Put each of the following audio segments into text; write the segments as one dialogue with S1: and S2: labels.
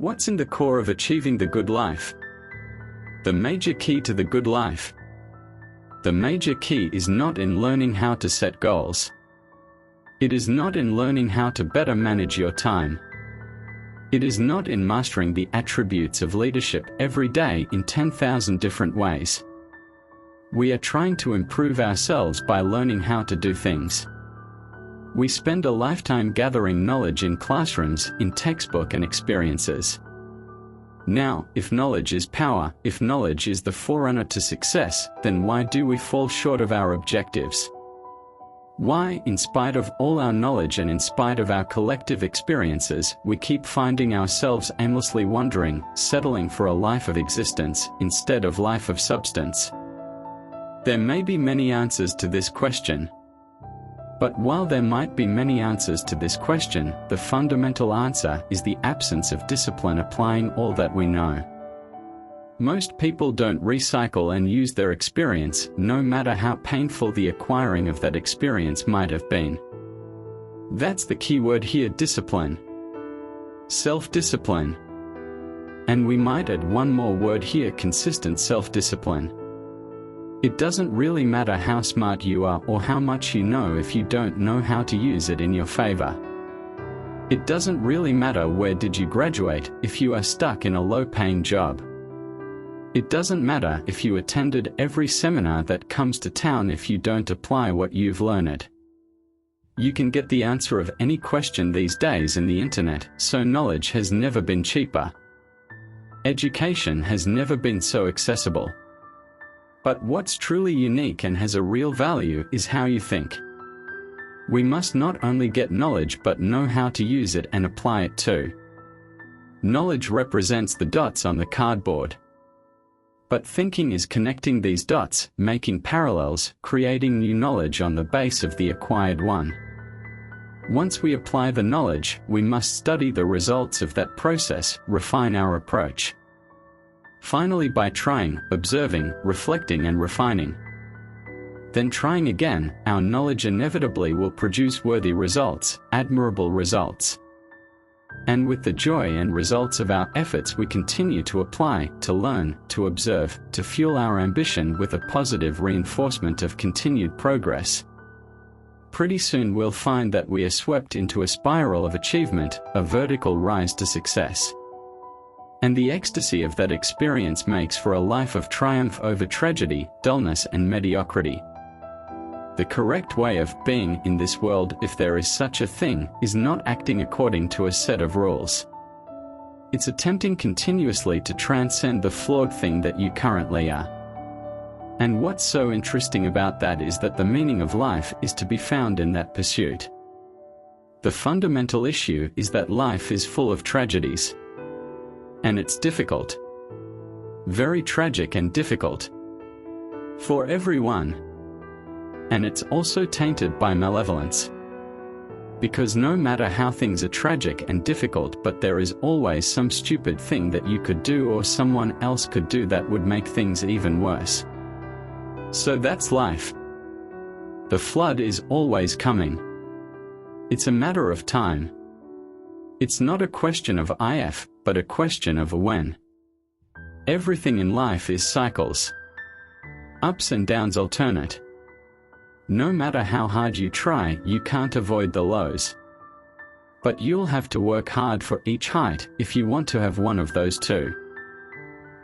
S1: What's in the core of achieving the good life? The major key to the good life. The major key is not in learning how to set goals. It is not in learning how to better manage your time. It is not in mastering the attributes of leadership every day in 10,000 different ways. We are trying to improve ourselves by learning how to do things. We spend a lifetime gathering knowledge in classrooms, in textbook and experiences. Now, if knowledge is power, if knowledge is the forerunner to success, then why do we fall short of our objectives? Why, in spite of all our knowledge and in spite of our collective experiences, we keep finding ourselves aimlessly wandering, settling for a life of existence, instead of life of substance? There may be many answers to this question. But while there might be many answers to this question, the fundamental answer is the absence of discipline applying all that we know. Most people don't recycle and use their experience, no matter how painful the acquiring of that experience might have been. That's the key word here: discipline. Self-discipline. And we might add one more word here: consistent self-discipline. It doesn't really matter how smart you are or how much you know if you don't know how to use it in your favor. It doesn't really matter where did you graduate if you are stuck in a low-paying job. It doesn't matter if you attended every seminar that comes to town if you don't apply what you've learned. You can get the answer of any question these days in the internet, so knowledge has never been cheaper. Education has never been so accessible. But what's truly unique and has a real value is how you think. We must not only get knowledge but know how to use it and apply it too. Knowledge represents the dots on the cardboard. But thinking is connecting these dots, making parallels, creating new knowledge on the base of the acquired one. Once we apply the knowledge, we must study the results of that process, refine our approach. Finally, by trying, observing, reflecting and refining. Then trying again, our knowledge inevitably will produce worthy results, admirable results. And with the joy and results of our efforts we continue to apply, to learn, to observe, to fuel our ambition with a positive reinforcement of continued progress. Pretty soon we'll find that we are swept into a spiral of achievement, a vertical rise to success. And the ecstasy of that experience makes for a life of triumph over tragedy, dullness and mediocrity. The correct way of being in this world, if there is such a thing, is not acting according to a set of rules. It's attempting continuously to transcend the flawed thing that you currently are. And what's so interesting about that is that the meaning of life is to be found in that pursuit. The fundamental issue is that life is full of tragedies. And it's difficult. Very tragic and difficult. For everyone. And it's also tainted by malevolence. Because no matter how things are tragic and difficult, but there is always some stupid thing that you could do or someone else could do that would make things even worse. So that's life. The flood is always coming. It's a matter of time. It's not a question of if, but a question of when. Everything in life is cycles. Ups and downs alternate. No matter how hard you try, you can't avoid the lows. But you'll have to work hard for each height if you want to have one of those too.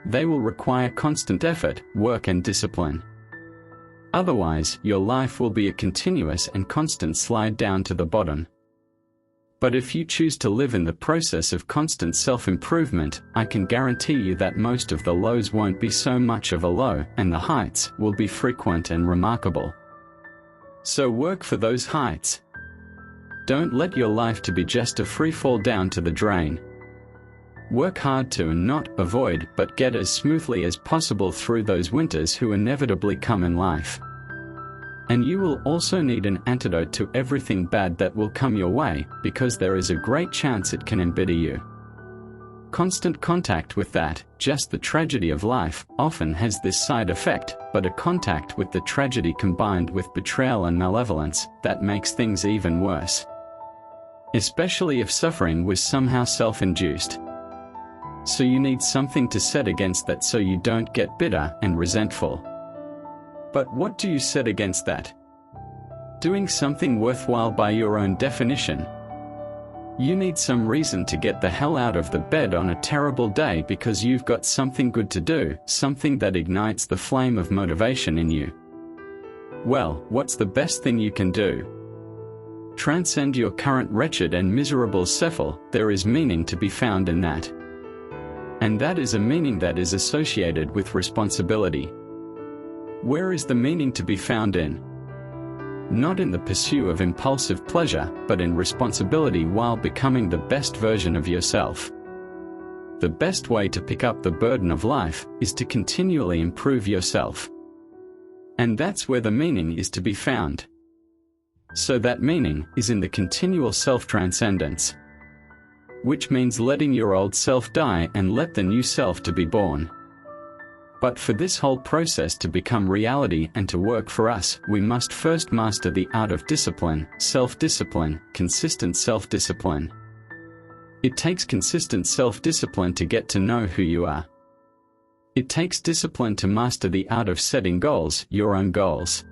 S1: They will require constant effort, work and discipline. Otherwise, your life will be a continuous and constant slide down to the bottom. But if you choose to live in the process of constant self-improvement, I can guarantee you that most of the lows won't be so much of a low, and the heights will be frequent and remarkable. So work for those heights. Don't let your life to be just a free fall down to the drain. Work hard to not avoid, but get as smoothly as possible through those winters who inevitably come in life. And you will also need an antidote to everything bad that will come your way, because there is a great chance it can embitter you. Constant contact with that, just the tragedy of life, often has this side effect, but a contact with the tragedy combined with betrayal and malevolence, that makes things even worse. Especially if suffering was somehow self-induced. So you need something to set against that so you don't get bitter and resentful. But what do you set against that? Doing something worthwhile by your own definition. You need some reason to get the hell out of the bed on a terrible day because you've got something good to do, something that ignites the flame of motivation in you. Well, what's the best thing you can do? Transcend your current wretched and miserable self. There is meaning to be found in that. And that is a meaning that is associated with responsibility. Where is the meaning to be found in? Not in the pursuit of impulsive pleasure, but in responsibility while becoming the best version of yourself. The best way to pick up the burden of life is to continually improve yourself. And that's where the meaning is to be found. So that meaning is in the continual self-transcendence. Which means letting your old self die and let the new self to be born. But for this whole process to become reality and to work for us, we must first master the art of discipline, self-discipline, consistent self-discipline. It takes consistent self-discipline to get to know who you are. It takes discipline to master the art of setting goals, your own goals.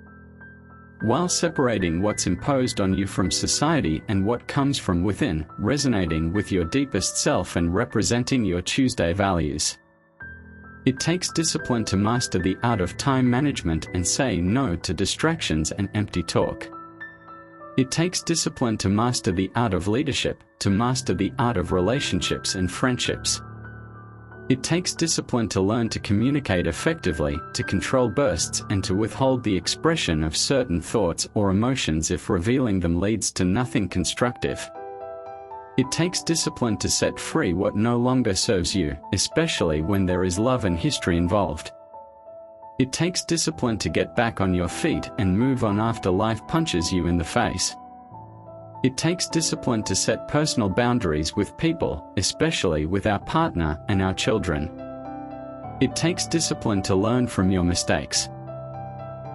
S1: While separating what's imposed on you from society and what comes from within, resonating with your deepest self and representing your Tuesday values. It takes discipline to master the art of time management and saying no to distractions and empty talk. It takes discipline to master the art of leadership, to master the art of relationships and friendships. It takes discipline to learn to communicate effectively, to control bursts and to withhold the expression of certain thoughts or emotions if revealing them leads to nothing constructive. It takes discipline to set free what no longer serves you, especially when there is love and history involved. It takes discipline to get back on your feet and move on after life punches you in the face. It takes discipline to set personal boundaries with people, especially with our partner and our children. It takes discipline to learn from your mistakes.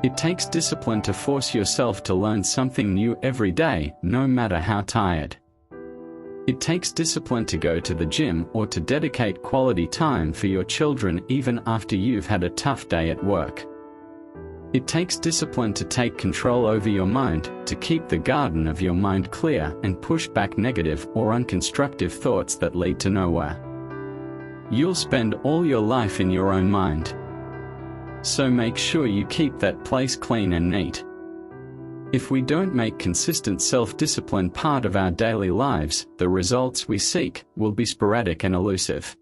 S1: It takes discipline to force yourself to learn something new every day, no matter how tired. It takes discipline to go to the gym or to dedicate quality time for your children even after you've had a tough day at work. It takes discipline to take control over your mind, to keep the garden of your mind clear and push back negative or unconstructive thoughts that lead to nowhere. You'll spend all your life in your own mind. So make sure you keep that place clean and neat. If we don't make consistent self-discipline part of our daily lives, the results we seek will be sporadic and elusive.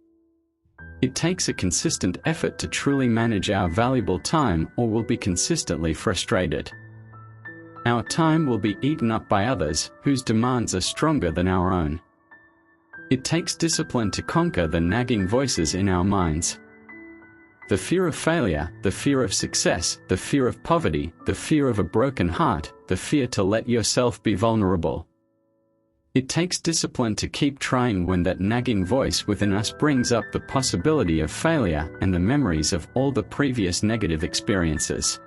S1: It takes a consistent effort to truly manage our valuable time or we'll be consistently frustrated. Our time will be eaten up by others whose demands are stronger than our own. It takes discipline to conquer the nagging voices in our minds. The fear of failure, the fear of success, the fear of poverty, the fear of a broken heart, the fear to let yourself be vulnerable. It takes discipline to keep trying when that nagging voice within us brings up the possibility of failure and the memories of all the previous negative experiences.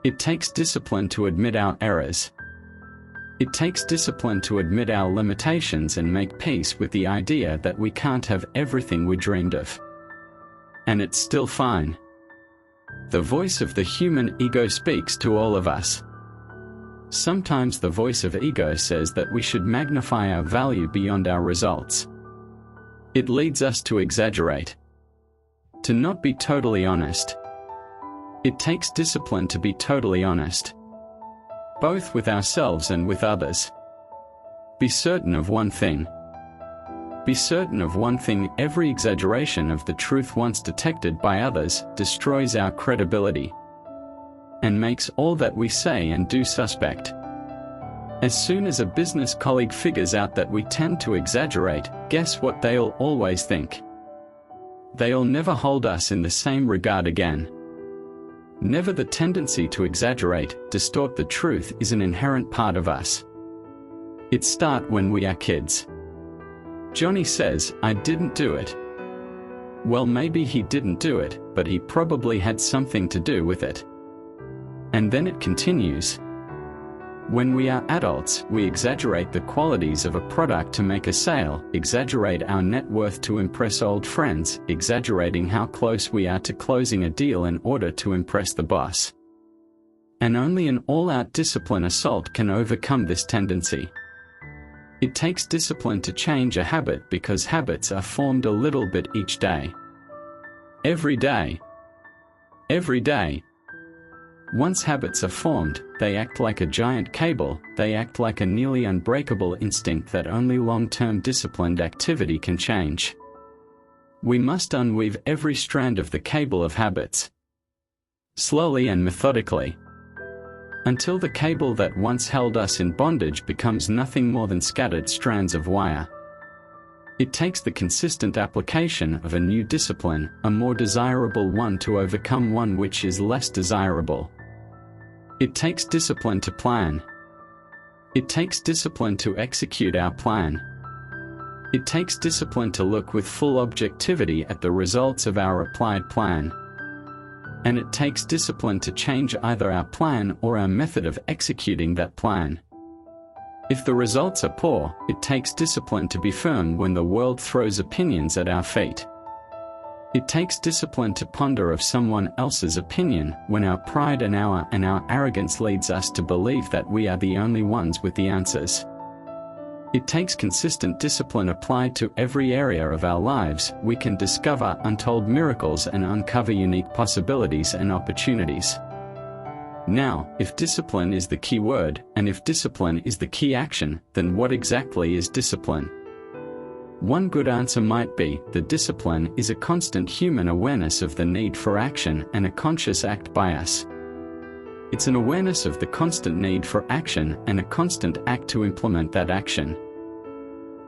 S1: It takes discipline to admit our errors. It takes discipline to admit our limitations and make peace with the idea that we can't have everything we dreamed of. And it's still fine. The voice of the human ego speaks to all of us. Sometimes the voice of ego says that we should magnify our value beyond our results. It leads us to exaggerate. To not be totally honest. It takes discipline to be totally honest. Both with ourselves and with others. Be certain of one thing. Be certain of one thing: every exaggeration of the truth once detected by others destroys our credibility and makes all that we say and do suspect. As soon as a business colleague figures out that we tend to exaggerate, guess what they'll always think? They'll never hold us in the same regard again. Never. The tendency to exaggerate, distort the truth is an inherent part of us. It starts when we are kids. Johnny says, "I didn't do it." Well, maybe he didn't do it, but he probably had something to do with it. And then it continues. When we are adults, we exaggerate the qualities of a product to make a sale, exaggerate our net worth to impress old friends, exaggerating how close we are to closing a deal in order to impress the boss. And only an all-out discipline assault can overcome this tendency. It takes discipline to change a habit because habits are formed a little bit each day. Every day. Every day. Once habits are formed, they act like a giant cable, they act like a nearly unbreakable instinct that only long-term disciplined activity can change. We must unweave every strand of the cable of habits. Slowly and methodically. Until the cable that once held us in bondage becomes nothing more than scattered strands of wire. It takes the consistent application of a new discipline, a more desirable one, to overcome one which is less desirable. It takes discipline to plan. It takes discipline to execute our plan. It takes discipline to look with full objectivity at the results of our applied plan. And it takes discipline to change either our plan or our method of executing that plan. If the results are poor, it takes discipline to be firm when the world throws opinions at our feet. It takes discipline to ponder of someone else's opinion when our pride and our arrogance leads us to believe that we are the only ones with the answers. It takes consistent discipline applied to every area of our lives. We can discover untold miracles and uncover unique possibilities and opportunities. Now, if discipline is the key word, and if discipline is the key action, then what exactly is discipline? One good answer might be that discipline is a constant human awareness of the need for action and a conscious act by us. It's an awareness of the constant need for action and a constant act to implement that action.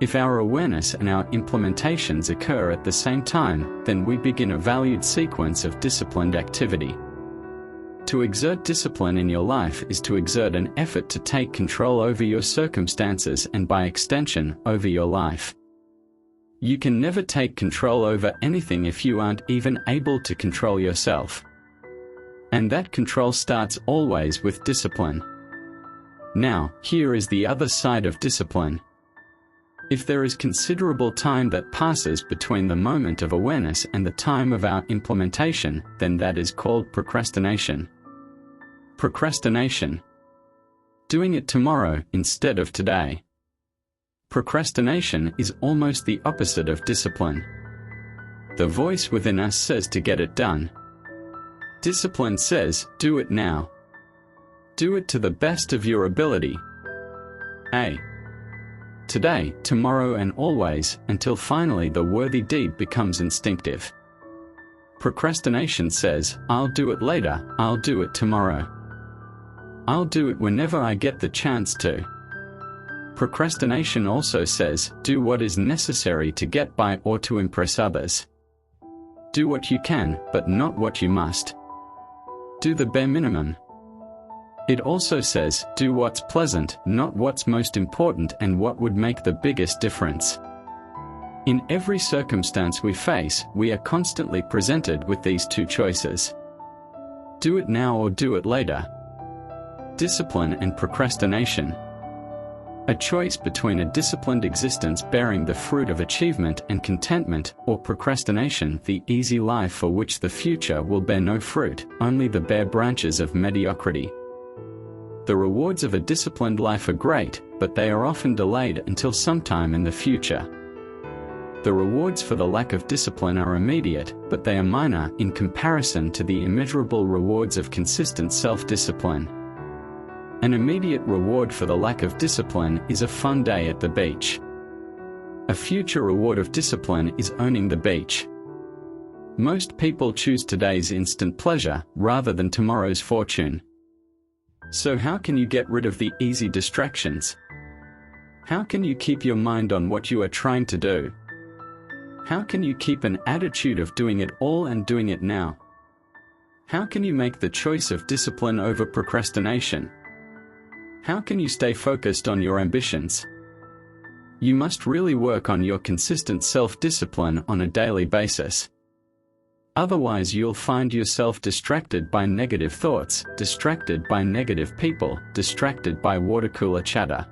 S1: If our awareness and our implementations occur at the same time, then we begin a valued sequence of disciplined activity. To exert discipline in your life is to exert an effort to take control over your circumstances and by extension, over your life. You can never take control over anything if you aren't even able to control yourself. And that control starts always with discipline. Now, here is the other side of discipline. If there is considerable time that passes between the moment of awareness and the time of our implementation, then that is called procrastination. Procrastination. Doing it tomorrow instead of today. Procrastination is almost the opposite of discipline. The voice within us says to get it done. Discipline says, do it now. Do it to the best of your ability. Today, tomorrow and always, until finally the worthy deed becomes instinctive. Procrastination says, I'll do it later, I'll do it tomorrow. I'll do it whenever I get the chance to. Procrastination also says, do what is necessary to get by or to impress others. Do what you can, but not what you must. Do the bare minimum. It also says, do what's pleasant, not what's most important and what would make the biggest difference. In every circumstance we face, we are constantly presented with these two choices. Do it now or do it later. Discipline and procrastination. A choice between a disciplined existence bearing the fruit of achievement and contentment, or procrastination, the easy life for which the future will bear no fruit, only the bare branches of mediocrity. The rewards of a disciplined life are great, but they are often delayed until sometime in the future. The rewards for the lack of discipline are immediate, but they are minor in comparison to the immeasurable rewards of consistent self-discipline. An immediate reward for the lack of discipline is a fun day at the beach. A future reward of discipline is owning the beach. Most people choose today's instant pleasure rather than tomorrow's fortune. So how can you get rid of the easy distractions? How can you keep your mind on what you are trying to do? How can you keep an attitude of doing it all and doing it now? How can you make the choice of discipline over procrastination? How can you stay focused on your ambitions? You must really work on your consistent self-discipline on a daily basis. Otherwise, you'll find yourself distracted by negative thoughts, distracted by negative people, distracted by water cooler chatter.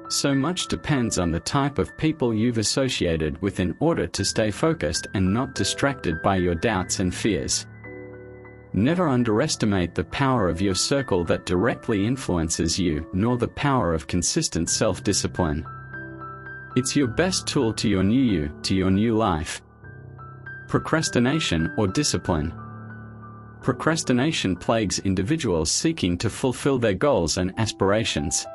S1: So much depends on the type of people you've associated with in order to stay focused and not distracted by your doubts and fears. Never underestimate the power of your circle that directly influences you, nor the power of consistent self-discipline. It's your best tool to your new you, to your new life. Procrastination or discipline. Procrastination plagues individuals seeking to fulfill their goals and aspirations.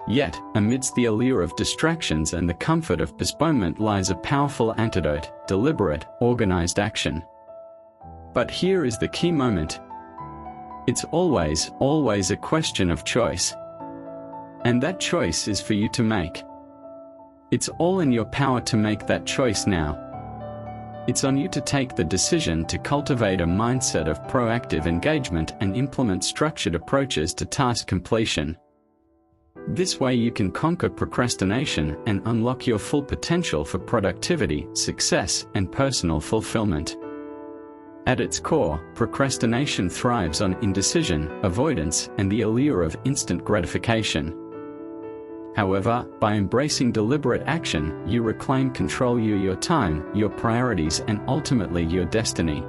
S1: Yet, amidst the allure of distractions and the comfort of postponement lies a powerful antidote: deliberate, organized action. But here is the key moment. It's always a question of choice. And that choice is for you to make. It's all in your power to make that choice now. It's on you to take the decision to cultivate a mindset of proactive engagement and implement structured approaches to task completion. This way you can conquer procrastination and unlock your full potential for productivity, success, and personal fulfillment. At its core, procrastination thrives on indecision, avoidance, and the allure of instant gratification. However, by embracing deliberate action, you reclaim control of your time, your priorities, and ultimately your destiny.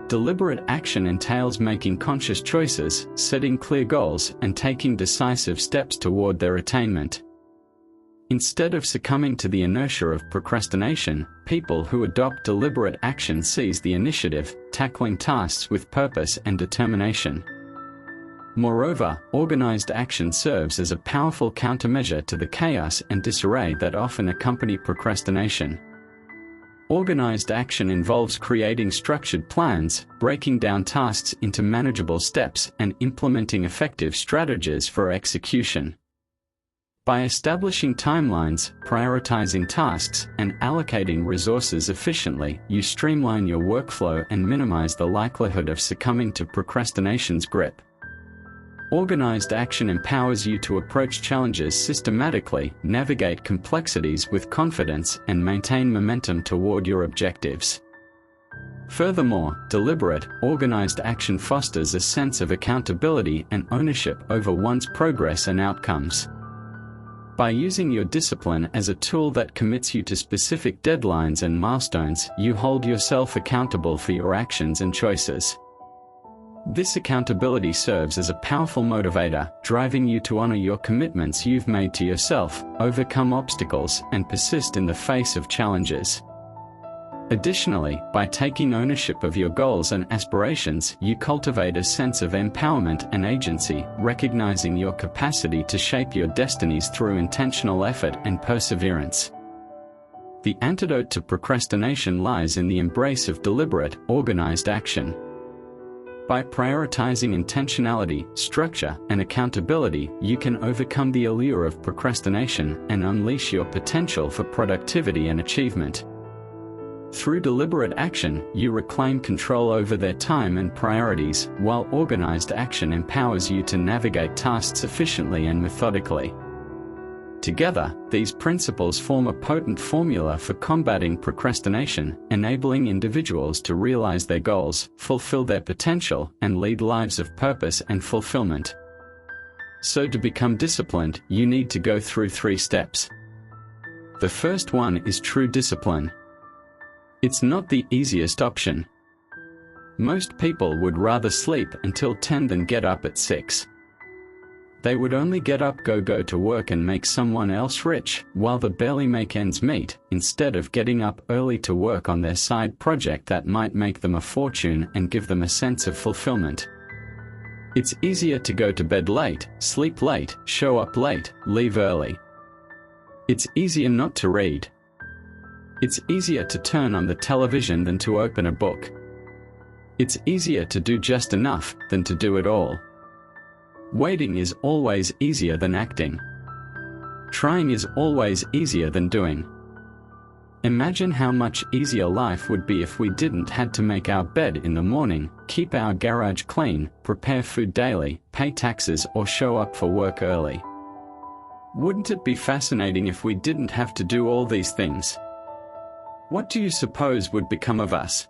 S1: Deliberate action entails making conscious choices, setting clear goals, and taking decisive steps toward their attainment. Instead of succumbing to the inertia of procrastination, people who adopt deliberate action seize the initiative, tackling tasks with purpose and determination. Moreover, organized action serves as a powerful countermeasure to the chaos and disarray that often accompany procrastination. Organized action involves creating structured plans, breaking down tasks into manageable steps, and implementing effective strategies for execution. By establishing timelines, prioritizing tasks, and allocating resources efficiently, you streamline your workflow and minimize the likelihood of succumbing to procrastination's grip. Organized action empowers you to approach challenges systematically, navigate complexities with confidence, and maintain momentum toward your objectives. Furthermore, deliberate, organized action fosters a sense of accountability and ownership over one's progress and outcomes. By using your discipline as a tool that commits you to specific deadlines and milestones, you hold yourself accountable for your actions and choices. This accountability serves as a powerful motivator, driving you to honor your commitments you've made to yourself, overcome obstacles, and persist in the face of challenges. Additionally, by taking ownership of your goals and aspirations, you cultivate a sense of empowerment and agency, recognizing your capacity to shape your destinies through intentional effort and perseverance. The antidote to procrastination lies in the embrace of deliberate, organized action. By prioritizing intentionality, structure, and accountability, you can overcome the allure of procrastination and unleash your potential for productivity and achievement. Through deliberate action, you reclaim control over their time and priorities, while organized action empowers you to navigate tasks efficiently and methodically. Together, these principles form a potent formula for combating procrastination, enabling individuals to realize their goals, fulfill their potential, and lead lives of purpose and fulfillment. So to become disciplined, you need to go through 3 steps. The first one is true discipline. It's not the easiest option. Most people would rather sleep until 10 than get up at 6. They would only get up, go to work and make someone else rich, while they barely make ends meet, instead of getting up early to work on their side project that might make them a fortune and give them a sense of fulfillment. It's easier to go to bed late, sleep late, show up late, leave early. It's easier not to read. It's easier to turn on the television than to open a book. It's easier to do just enough than to do it all. Waiting is always easier than acting. Trying is always easier than doing. Imagine how much easier life would be if we didn't had to make our bed in the morning, keep our garage clean, prepare food daily, pay taxes, or show up for work early. Wouldn't it be fascinating if we didn't have to do all these things? What do you suppose would become of us?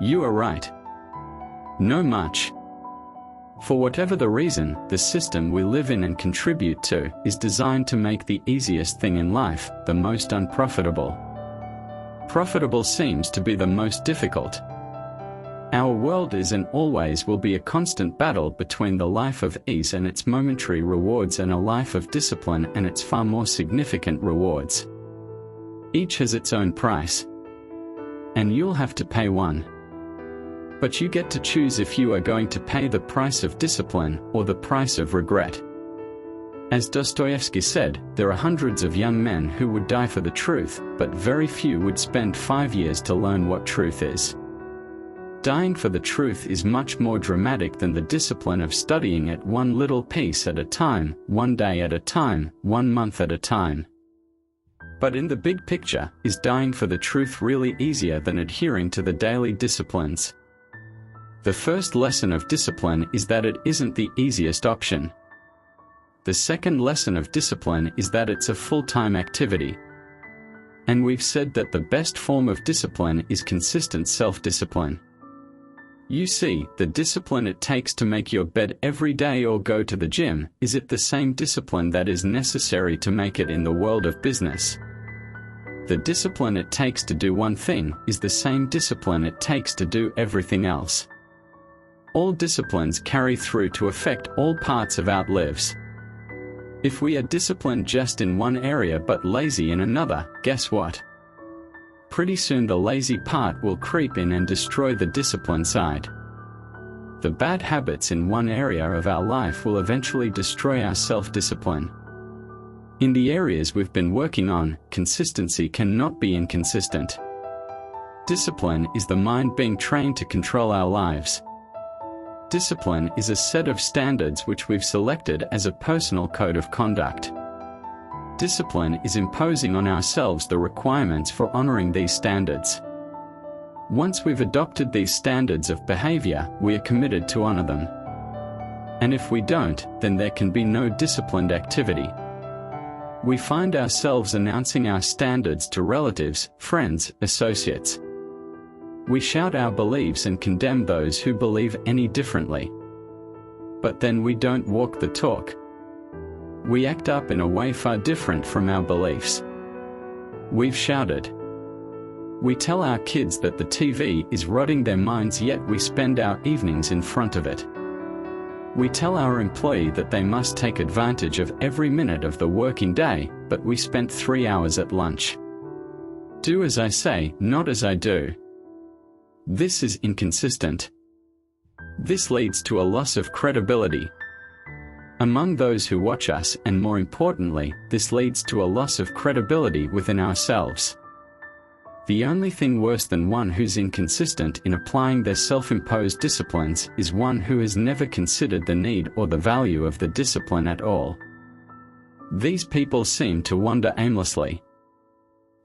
S1: You are right. No much. For whatever the reason, the system we live in and contribute to is designed to make the easiest thing in life the most unprofitable. Profitable seems to be the most difficult. Our world is and always will be a constant battle between the life of ease and its momentary rewards and a life of discipline and its far more significant rewards. Each has its own price. And you'll have to pay one. But you get to choose if you are going to pay the price of discipline or the price of regret. As Dostoevsky said, there are hundreds of young men who would die for the truth, but very few would spend 5 years to learn what truth is. Dying for the truth is much more dramatic than the discipline of studying it one little piece at a time, one day at a time, 1 month at a time. But in the big picture, is dying for the truth really easier than adhering to the daily disciplines? The first lesson of discipline is that it isn't the easiest option. The second lesson of discipline is that it's a full-time activity. And we've said that the best form of discipline is consistent self-discipline. You see, the discipline it takes to make your bed every day or go to the gym, is it the same discipline that is necessary to make it in the world of business? The discipline it takes to do one thing is the same discipline it takes to do everything else. All disciplines carry through to affect all parts of our lives. If we are disciplined just in one area but lazy in another, guess what? Pretty soon the lazy part will creep in and destroy the disciplined side. The bad habits in one area of our life will eventually destroy our self-discipline. In the areas we've been working on, consistency cannot be inconsistent. Discipline is the mind being trained to control our lives. Discipline is a set of standards which we've selected as a personal code of conduct. Discipline is imposing on ourselves the requirements for honoring these standards. Once we've adopted these standards of behavior, we are committed to honor them. And if we don't, then there can be no disciplined activity. We find ourselves announcing our standards to relatives, friends, associates. We shout our beliefs and condemn those who believe any differently. But then we don't walk the talk. We act up in a way far different from our beliefs. We've shouted. We tell our kids that the TV is rotting their minds, yet we spend our evenings in front of it. We tell our employee that they must take advantage of every minute of the working day, but we spent 3 hours at lunch. Do as I say, not as I do. This is inconsistent. This leads to a loss of credibility among those who watch us, and more importantly, this leads to a loss of credibility within ourselves. The only thing worse than one who's inconsistent in applying their self-imposed disciplines is one who has never considered the need or the value of the discipline at all. These people seem to wander aimlessly,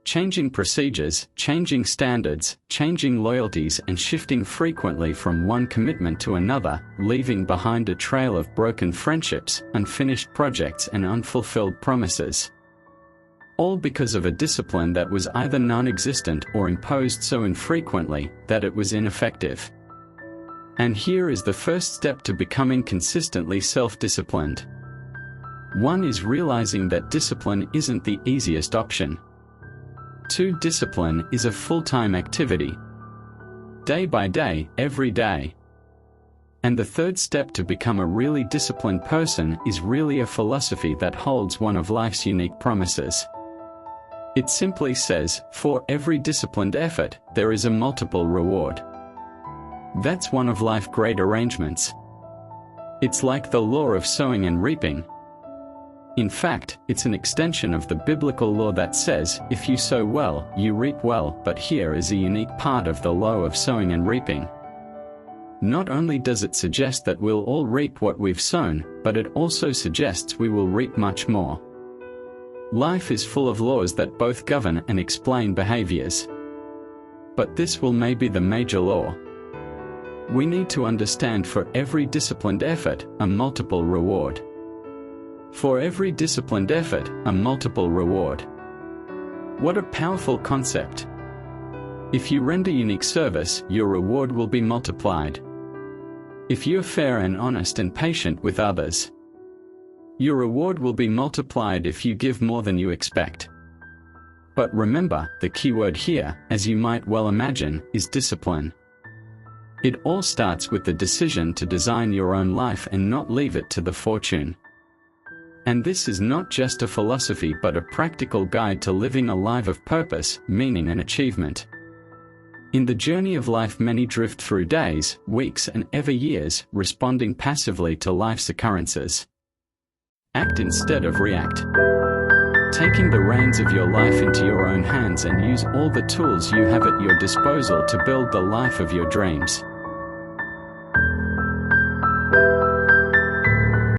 S1: changing procedures, changing standards, changing loyalties, and shifting frequently from one commitment to another, leaving behind a trail of broken friendships, unfinished projects, and unfulfilled promises. All because of a discipline that was either non-existent or imposed so infrequently that it was ineffective. And here is the first step to becoming consistently self-disciplined. One is realizing that discipline isn't the easiest option. 2. Discipline is a full-time activity. Day by day, every day. And the third step to become a really disciplined person is really a philosophy that holds one of life's unique promises. It simply says, for every disciplined effort, there is a multiple reward. That's one of life's great arrangements. It's like the law of sowing and reaping. In fact, it's an extension of the biblical law that says, if you sow well, you reap well, but here is a unique part of the law of sowing and reaping. Not only does it suggest that we'll all reap what we've sown, but it also suggests we will reap much more. Life is full of laws that both govern and explain behaviors. But this will maybe the major law. We need to understand for every disciplined effort, a multiple reward. For every disciplined effort, a multiple reward. What a powerful concept! If you render unique service, your reward will be multiplied. If you're fair and honest and patient with others, your reward will be multiplied if you give more than you expect. But remember, the key word here, as you might well imagine, is discipline. It all starts with the decision to design your own life and not leave it to the fortune. And this is not just a philosophy but a practical guide to living a life of purpose, meaning and achievement. In the journey of life, many drift through days, weeks and ever years, responding passively to life's occurrences. Act instead of react. Taking the reins of your life into your own hands and use all the tools you have at your disposal to build the life of your dreams.